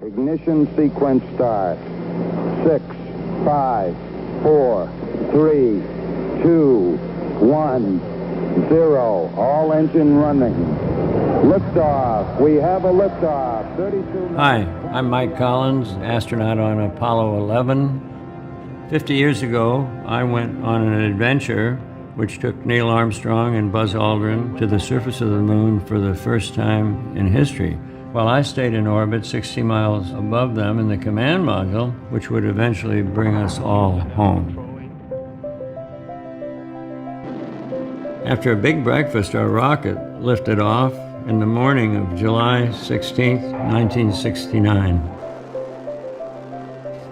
Ignition sequence start. 6, 5, 4, 3, 2, 1, 0. All engine running. Liftoff. We have a liftoff. 32. Hi, I'm Mike Collins, astronaut on Apollo 11. 50 years ago, I went on an adventure which took Neil Armstrong and Buzz Aldrin to the surface of the moon for the first time in history, while I stayed in orbit 60 miles above them in the command module, which would eventually bring us all home. After a big breakfast, our rocket lifted off in the morning of July 16, 1969.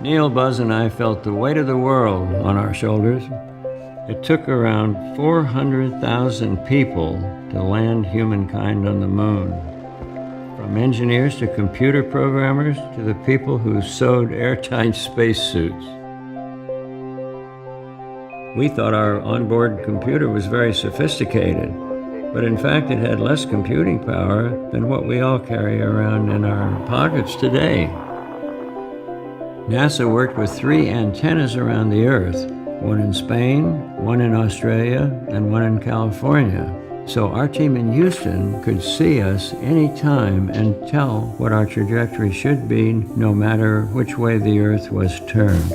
Neil, Buzz, and I felt the weight of the world on our shoulders. It took around 400,000 people to land humankind on the moon. From engineers to computer programmers to the people who sewed airtight spacesuits. We thought our onboard computer was very sophisticated, but in fact it had less computing power than what we all carry around in our pockets today. NASA worked with 3 antennas around the Earth, one in Spain, one in Australia, and one in California. So our team in Houston could see us anytime and tell what our trajectory should be, no matter which way the Earth was turned.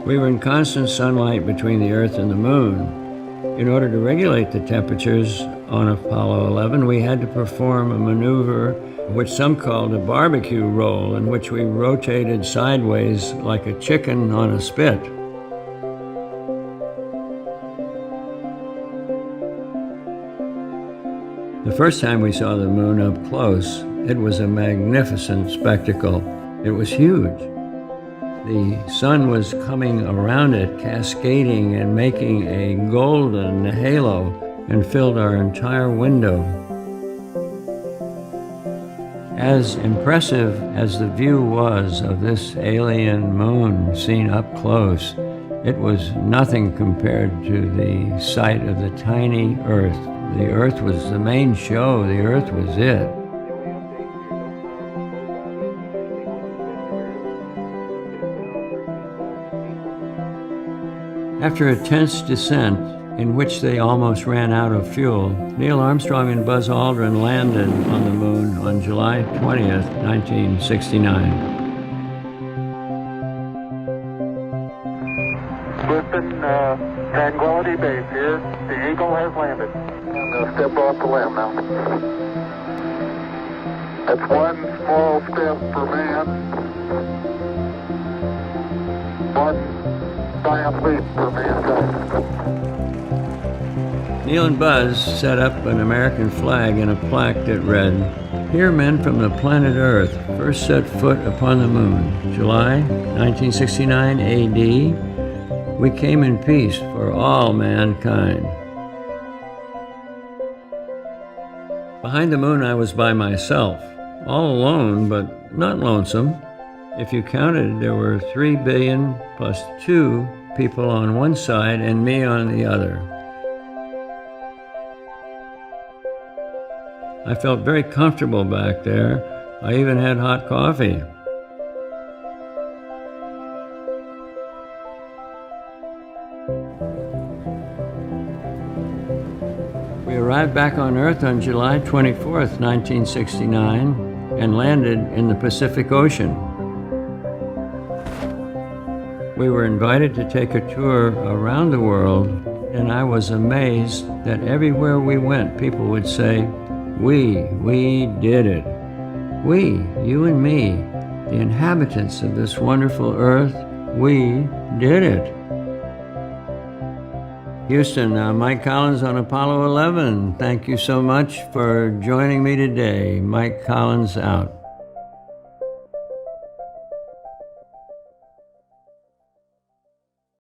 We were in constant sunlight between the Earth and the Moon. In order to regulate the temperatures on Apollo 11, we had to perform a maneuver which some called a barbecue roll, in which we rotated sideways like a chicken on a spit. The first time we saw the moon up close, it was a magnificent spectacle. It was huge. The sun was coming around it, cascading and making a golden halo, and filled our entire window. As impressive as the view was of this alien moon seen up close, it was nothing compared to the sight of the tiny Earth. The Earth was the main show. The Earth was it. After a tense descent, in which they almost ran out of fuel, Neil Armstrong and Buzz Aldrin landed on the moon on July 20th, 1969. Houston, Tranquility Base here. The Eagle has landed. I'm going to step off the limb now. That's one small step for man, one giant leap for mankind. Neil and Buzz set up an American flag and a plaque that read, "Here men from the planet Earth first set foot upon the moon. July 1969 AD. We came in peace for all mankind." Behind the moon I was by myself, all alone but not lonesome. If you counted, there were 3 billion plus 2 people on one side and me on the other. I felt very comfortable back there. I even had hot coffee. We arrived back on Earth on July 24th, 1969, and landed in the Pacific Ocean. We were invited to take a tour around the world, and I was amazed that everywhere we went, people would say, we did it. We, you and me, the inhabitants of this wonderful Earth, we did it. Houston, Mike Collins on Apollo 11. Thank you so much for joining me today. Mike Collins out.